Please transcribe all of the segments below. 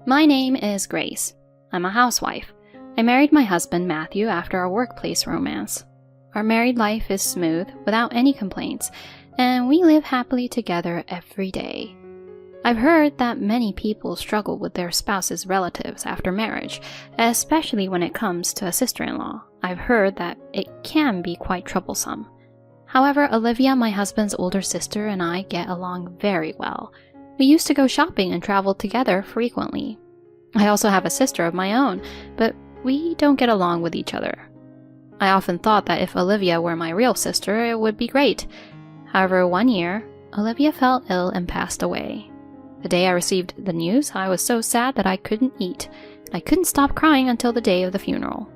My name is Grace. I'm a housewife. I married my husband Matthew after our workplace romance. Our married life is smooth, without any complaints, and we live happily together every day. I've heard that many people struggle with their spouse's relatives after marriage, especially when it comes to a sister-in-law. I've heard that it can be quite troublesome. However, Olivia, my husband's older sister, and I get along very well. We used to go shopping and travel together frequently. I also have a sister of my own, but we don't get along with each other. I often thought that if Olivia were my real sister, it would be great. However, one year, Olivia fell ill and passed away. The day I received the news, I was so sad that I couldn't eat. I couldn't stop crying until the day of the funeral.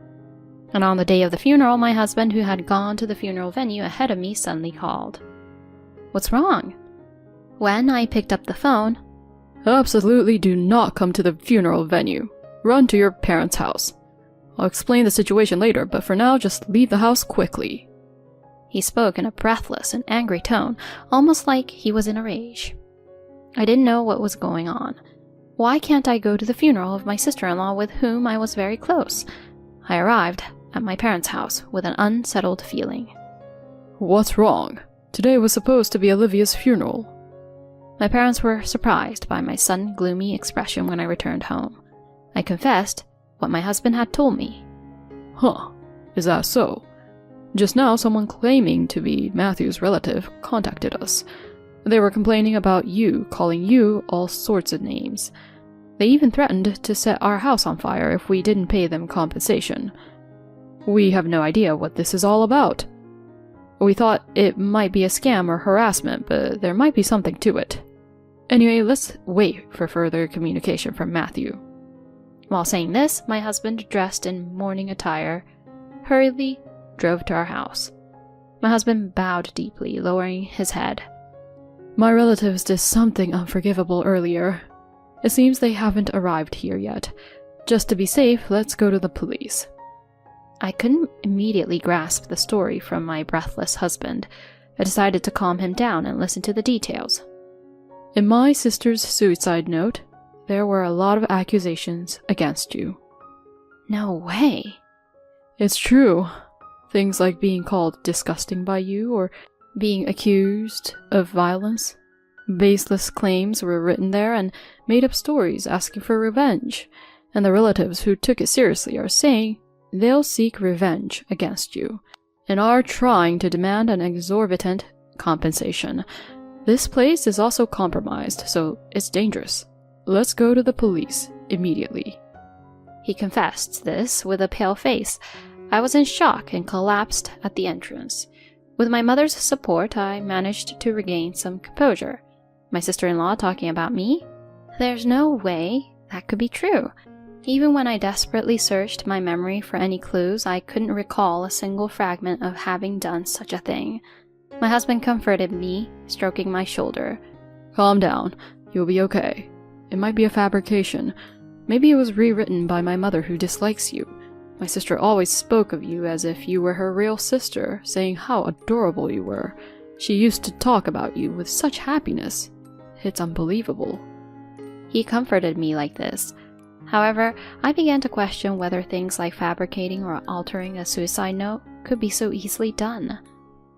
And on the day of the funeral, my husband, who had gone to the funeral venue ahead of me, suddenly called. "What's wrong?" When I picked up the phone, "Absolutely do not come to the funeral venue. Run to your parents' house. I'll explain the situation later, but for now, just leave the house quickly." He spoke in a breathless and angry tone, almost like he was in a rage. I didn't know what was going on. Why can't I go to the funeral of my sister-in-law with whom I was very close? I arrived at my parents' house with an unsettled feeling. "What's wrong? Today was supposed to be Olivia's funeral." My parents were surprised by my sudden gloomy expression when I returned home. I confessed what my husband had told me. "Huh, is that so? Just now someone claiming to be Matthew's relative contacted us. They were complaining about you, calling you all sorts of names. They even threatened to set our house on fire if we didn't pay them compensation. We have no idea what this is all about. We thought it might be a scam or harassment, but there might be something to it. Anyway, let's wait for further communication from Matthew." While saying this, my husband, dressed in mourning attire, hurriedly drove to our house. My husband bowed deeply, lowering his head. "My relatives did something unforgivable earlier. It seems they haven't arrived here yet. Just to be safe, let's go to the police." I couldn't immediately grasp the story from my breathless husband. I decided to calm him down and listen to the details. "In my sister's suicide note, there were a lot of accusations against you." No way. "It's true. Things like being called disgusting by you or being accused of violence. Baseless claims were written there and made-up stories asking for revenge, and the relatives who took it seriously are saying they'll seek revenge against you and are trying to demand an exorbitant compensation. This place is also compromised, so it's dangerous. Let's go to the police immediately." He confessed this with a pale face. I was in shock and collapsed at the entrance. With my mother's support, I managed to regain some composure. My sister-in-law talking about me? There's no way that could be true. Even when I desperately searched my memory for any clues, I couldn't recall a single fragment of having done such a thing. My husband comforted me, stroking my shoulder. "Calm down. You'll be okay. It might be a fabrication. Maybe it was rewritten by my mother who dislikes you. My sister always spoke of you as if you were her real sister, saying how adorable you were. She used to talk about you with such happiness. It's unbelievable." He comforted me like this. However, I began to question whether things like fabricating or altering a suicide note could be so easily done.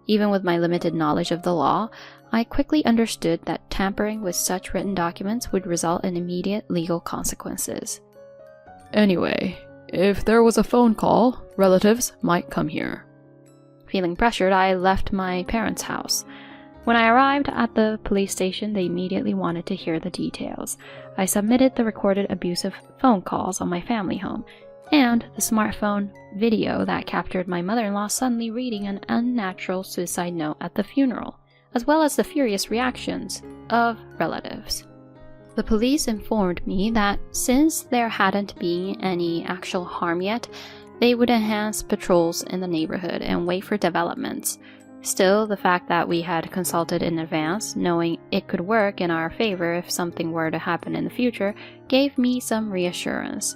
Even with my limited knowledge of the law, I quickly understood that tampering with such written documents would result in immediate legal consequences. "Anyway, if there was a phone call, relatives might come here." Feeling pressured, I left my parents' house. When I arrived at the police station, they immediately wanted to hear the details. I submitted the recorded abusive phone calls on my family home, and the smartphone video that captured my mother-in-law suddenly reading an unnatural suicide note at the funeral, as well as the furious reactions of relatives. The police informed me that since there hadn't been any actual harm yet, they would enhance patrols in the neighborhood and wait for developments. Still, the fact that we had consulted in advance, knowing it could work in our favor if something were to happen in the future, gave me some reassurance.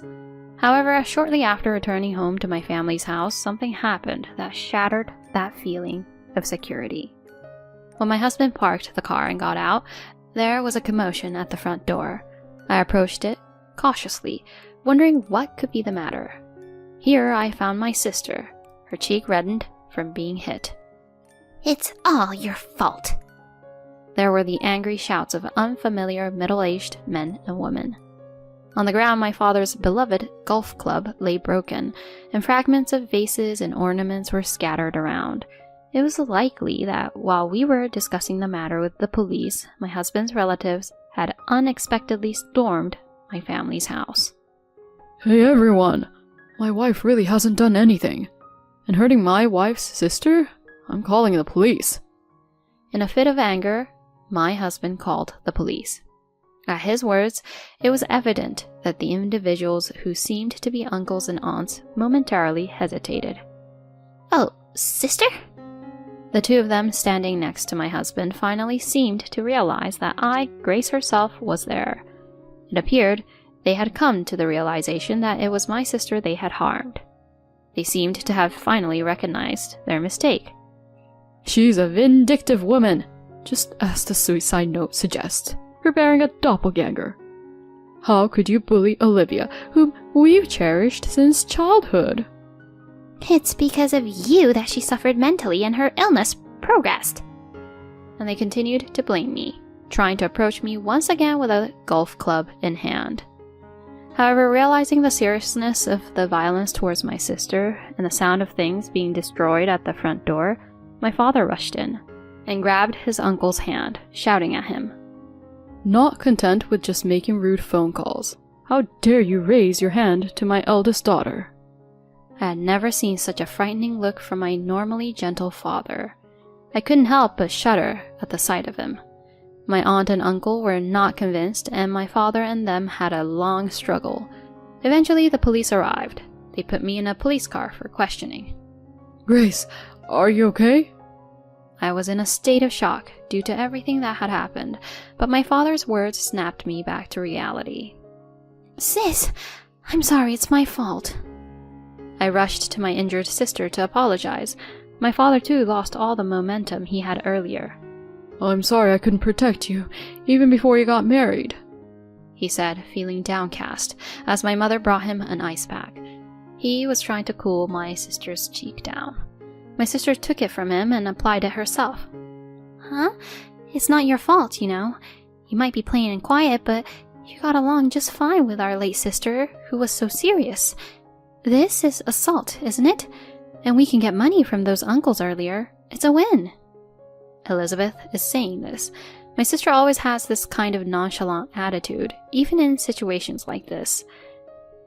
However, shortly after returning home to my family's house, something happened that shattered that feeling of security. When my husband parked the car and got out, there was a commotion at the front door. I approached it, cautiously, wondering what could be the matter. Here I found my sister, her cheek reddened from being hit. "It's all your fault." There were the angry shouts of unfamiliar middle-aged men and women. On the ground, my father's beloved golf club lay broken, and fragments of vases and ornaments were scattered around. It was likely that while we were discussing the matter with the police, my husband's relatives had unexpectedly stormed my family's house. Hey everyone! My wife really hasn't done anything. And hurting my wife's sister? I'm calling the police. In a fit of anger, my husband called the police. At his words, it was evident that the individuals who seemed to be uncles and aunts momentarily hesitated. "Oh, sister?" The two of them standing next to my husband finally seemed to realize that I, Grace herself, was there. It appeared they had come to the realization that it was my sister they had harmed. They seemed to have finally recognized their mistake. She's a vindictive woman, just as the suicide note suggests, preparing a doppelganger. How could you bully Olivia, whom we've cherished since childhood? "It's because of you that she suffered mentally and her illness progressed." And they continued to blame me, trying to approach me once again with a golf club in hand. However, realizing the seriousness of the violence towards my sister and the sound of things being destroyed at the front door, my father rushed in and grabbed his uncle's hand, shouting at him. Not content with just making rude phone calls, how dare you raise your hand to my eldest daughter? I had never seen such a frightening look from my normally gentle father. I couldn't help but shudder at the sight of him. My aunt and uncle were not convinced, and my father and them had a long struggle. Eventually, the police arrived. They put me in a police car for questioning. Grace, are you okay? I was in a state of shock due to everything that had happened, but my father's words snapped me back to reality. "Sis, I'm sorry, it's my fault." I rushed to my injured sister to apologize. My father too lost all the momentum he had earlier. I'm sorry I couldn't protect you, even before you got married, he said, feeling downcast, as my mother brought him an ice pack. He was trying to cool my sister's cheek down. My sister took it from him and applied it herself. "Huh? It's not your fault, you know. You might be plain and quiet, but you got along just fine with our late sister, who was so serious. This is assault, isn't it? And we can get money from those uncles earlier. It's a win." Elizabeth is saying this. My sister always has this kind of nonchalant attitude, even in situations like this.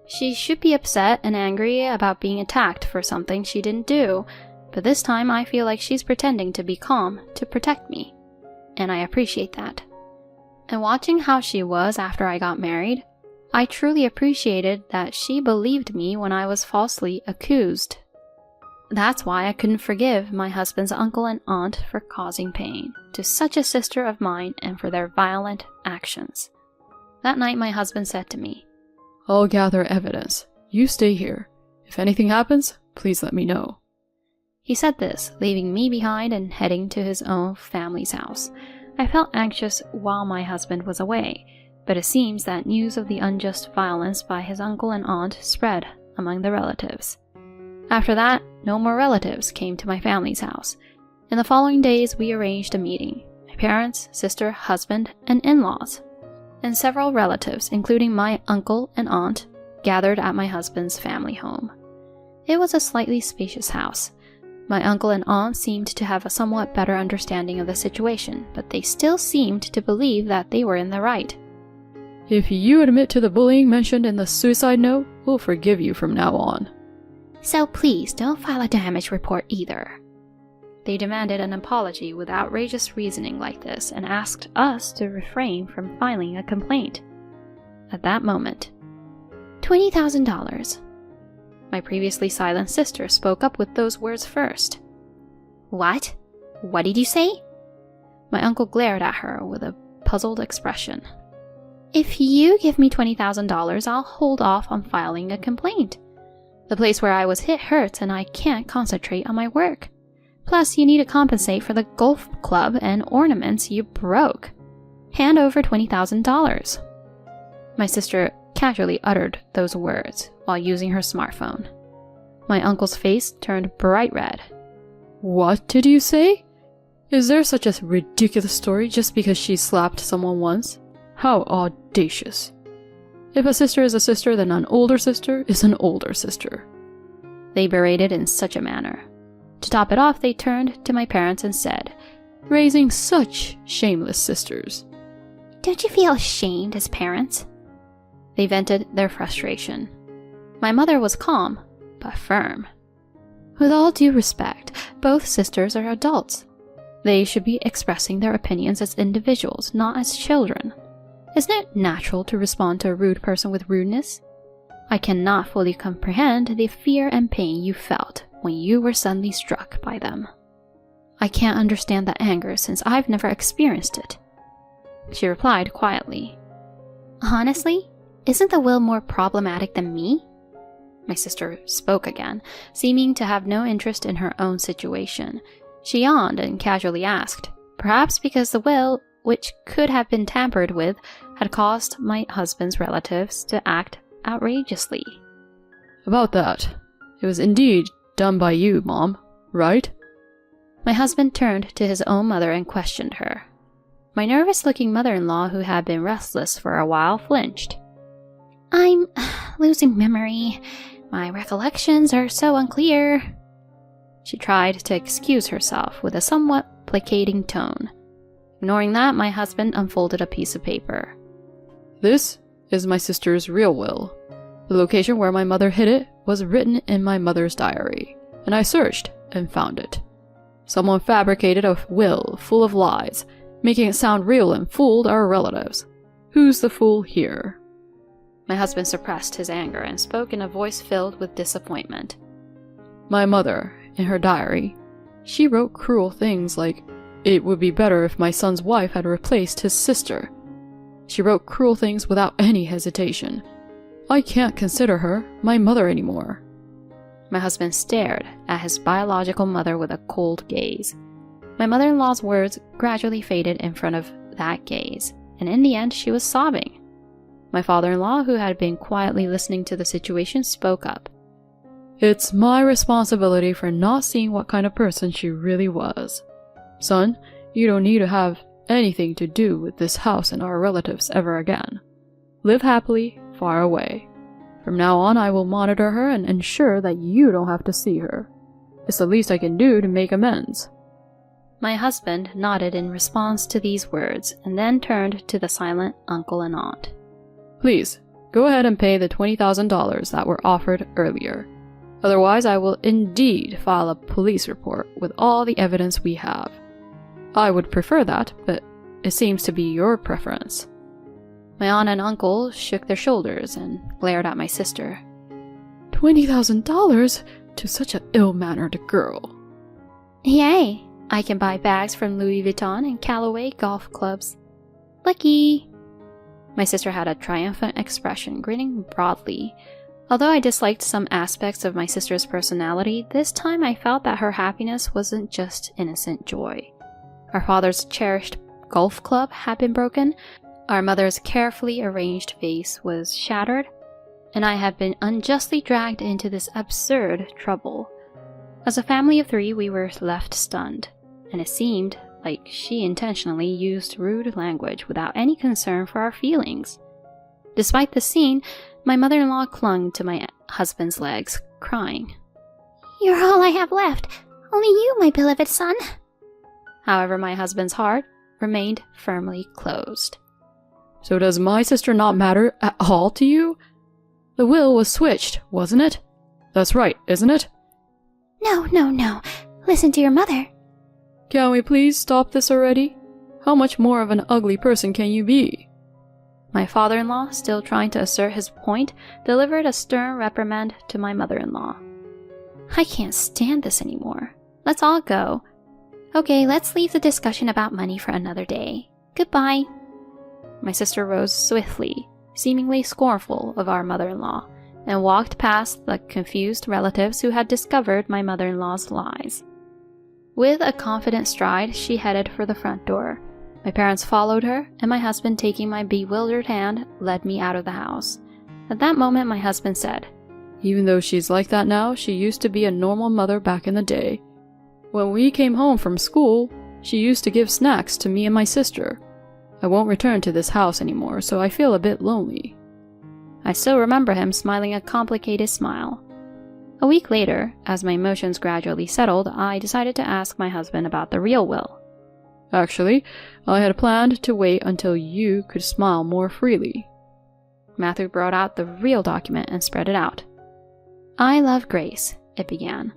She should be upset and angry about being attacked for something she didn't do, but this time I feel like she's pretending to be calm to protect me, and I appreciate that. And watching how she was after I got married, I truly appreciated that she believed me when I was falsely accused. That's why I couldn't forgive my husband's uncle and aunt for causing pain to such a sister of mine and for their violent actions. That night my husband said to me, I'll gather evidence. You stay here. If anything happens, please let me know. He said this, leaving me behind and heading to his own family's house. I felt anxious while my husband was away, but it seems that news of the unjust violence by his uncle and aunt spread among the relatives. After that, no more relatives came to my family's house. In the following days, we arranged a meeting. My parents, sister, husband, and in-laws, and several relatives, including my uncle and aunt, gathered at my husband's family home. It was a slightly spacious house. My uncle and aunt seemed to have a somewhat better understanding of the situation, but they still seemed to believe that they were in the right. If you admit to the bullying mentioned in the suicide note, we'll forgive you from now on. So please don't file a damage report either. They demanded an apology with outrageous reasoning like this and asked us to refrain from filing a complaint. At that moment, $20,000. My previously silent sister spoke up with those words first. What? What did you say? My uncle glared at her with a puzzled expression. If you give me $20,000, I'll hold off on filing a complaint. The place where I was hit hurts and I can't concentrate on my work. Plus, you need to compensate for the golf club and ornaments you broke. Hand over $20,000. My sister casually uttered those words while using her smartphone. My uncle's face turned bright red. What did you say? Is there such a ridiculous story just because she slapped someone once? How audacious. If a sister is a sister, then an older sister is an older sister. They berated in such a manner. To top it off, they turned to my parents and said, Raising such shameless sisters. Don't you feel ashamed as parents? They vented their frustration. My mother was calm, but firm. With all due respect, both sisters are adults. They should be expressing their opinions as individuals, not as children. Isn't it natural to respond to a rude person with rudeness? I cannot fully comprehend the fear and pain you felt when you were suddenly struck by them. I can't understand the anger since I've never experienced it. She replied quietly. Honestly, isn't the will more problematic than me? My sister spoke again, seeming to have no interest in her own situation. She yawned and casually asked, perhaps because the will, which could have been tampered with, had caused my husband's relatives to act outrageously. About that, it was indeed done by you, Mom, right? My husband turned to his own mother and questioned her. My nervous-looking mother-in-law, who had been restless for a while, flinched. I'm losing memory. My recollections are so unclear. She tried to excuse herself with a somewhat placating tone. Ignoring that, my husband unfolded a piece of paper. This is my sister's real will. The location where my mother hid it was written in my mother's diary, and I searched and found it. Someone fabricated a will full of lies, making it sound real and fooled our relatives. Who's the fool here? My husband suppressed his anger and spoke in a voice filled with disappointment. My mother, in her diary, she wrote cruel things like, it would be better if my son's wife had replaced his sister. She wrote cruel things without any hesitation. I can't consider her my mother anymore. My husband stared at his biological mother with a cold gaze. My mother-in-law's words gradually faded in front of that gaze, and in the end she was sobbing. My father-in-law, who had been quietly listening to the situation, spoke up. It's my responsibility for not seeing what kind of person she really was. Son, you don't need to have anything to do with this house and our relatives ever again. Live happily, far away. From now on, I will monitor her and ensure that you don't have to see her. It's the least I can do to make amends. My husband nodded in response to these words and then turned to the silent uncle and aunt. Please, go ahead and pay the $20,000 that were offered earlier. Otherwise, I will indeed file a police report with all the evidence we have. I would prefer that, but it seems to be your preference. My aunt and uncle shook their shoulders and glared at my sister. $20,000 to such an ill-mannered girl. Yay! I can buy bags from Louis Vuitton and Callaway golf clubs. Lucky! My sister had a triumphant expression, grinning broadly. Although I disliked some aspects of my sister's personality, this time I felt that her happiness wasn't just innocent joy. Our father's cherished golf club had been broken, our mother's carefully arranged vase was shattered, and I had been unjustly dragged into this absurd trouble. As a family of three, we were left stunned, and it seemed like she intentionally used rude language without any concern for our feelings. Despite the scene, my mother-in-law clung to my husband's legs, crying. You're all I have left. Only you, my beloved son. However, my husband's heart remained firmly closed. So does my sister not matter at all to you? The will was switched, wasn't it? That's right, isn't it? No. Listen to your mother. Can we please stop this already? How much more of an ugly person can you be? My father-in-law, still trying to assert his point, delivered a stern reprimand to my mother-in-law. I can't stand this anymore. Let's all go. Okay, let's leave the discussion about money for another day. Goodbye. My sister rose swiftly, seemingly scornful of our mother-in-law, and walked past the confused relatives who had discovered my mother-in-law's lies. With a confident stride, she headed for the front door. My parents followed her, and my husband, taking my bewildered hand, led me out of the house. At that moment, my husband said, "Even though she's like that now, she used to be a normal mother back in the day. When we came home from school, she used to give snacks to me and my sister. I won't return to this house anymore, so I feel a bit lonely." I still remember him smiling a complicated smile. A week later, as my emotions gradually settled, I decided to ask my husband about the real will. "Actually, I had planned to wait until you could smile more freely." Matthew brought out the real document and spread it out. "I love Grace," it began.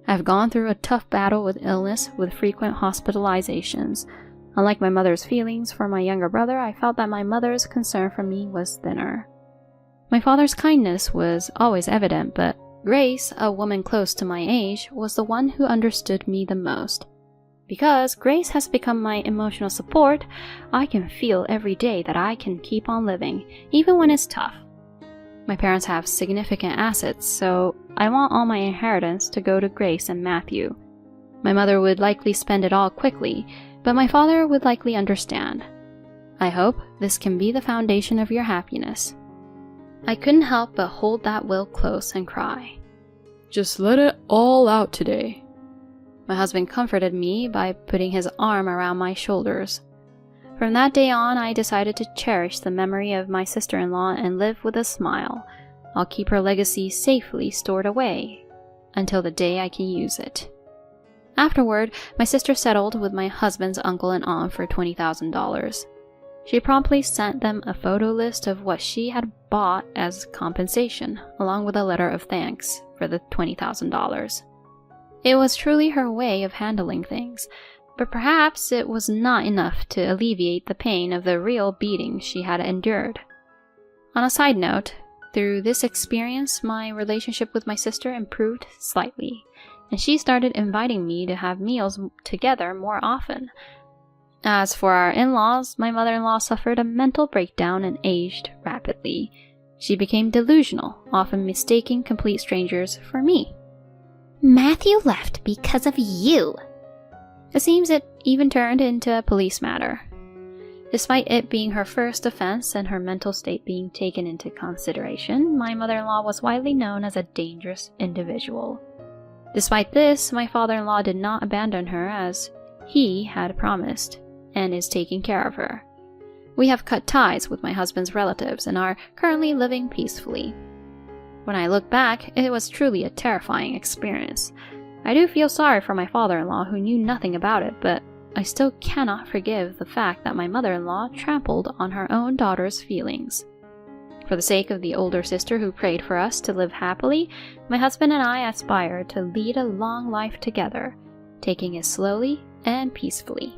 "I've gone through a tough battle with illness with frequent hospitalizations. Unlike my mother's feelings for my younger brother, I felt that my mother's concern for me was thinner. My father's kindness was always evident, but Grace, a woman close to my age, was the one who understood me the most. Because Grace has become my emotional support, I can feel every day that I can keep on living, even when it's tough. My parents have significant assets, so I want all my inheritance to go to Grace and Matthew. My mother would likely spend it all quickly, but my father would likely understand. I hope this can be the foundation of your happiness." I couldn't help but hold that will close and cry. "Just let it all out today." My husband comforted me by putting his arm around my shoulders. From that day on, I decided to cherish the memory of my sister-in-law and live with a smile. I'll keep her legacy safely stored away until the day I can use it. Afterward, my sister settled with my husband's uncle and aunt for $20,000. She promptly sent them a photo list of what she had bought as compensation, along with a letter of thanks for the $20,000. It was truly her way of handling things, but perhaps it was not enough to alleviate the pain of the real beating she had endured. On a side note, through this experience, my relationship with my sister improved slightly, and she started inviting me to have meals together more often. As for our in-laws, my mother-in-law suffered a mental breakdown and aged rapidly. She became delusional, often mistaking complete strangers for me. "Matthew left because of you." It seems it even turned into a police matter. Despite it being her first offense and her mental state being taken into consideration, my mother-in-law was widely known as a dangerous individual. Despite this, my father-in-law did not abandon her as he had promised, and is taking care of her. We have cut ties with my husband's relatives and are currently living peacefully. When I look back, it was truly a terrifying experience. I do feel sorry for my father-in-law who knew nothing about it, but I still cannot forgive the fact that my mother-in-law trampled on her own daughter's feelings. For the sake of the older sister who prayed for us to live happily, my husband and I aspire to lead a long life together, taking it slowly and peacefully.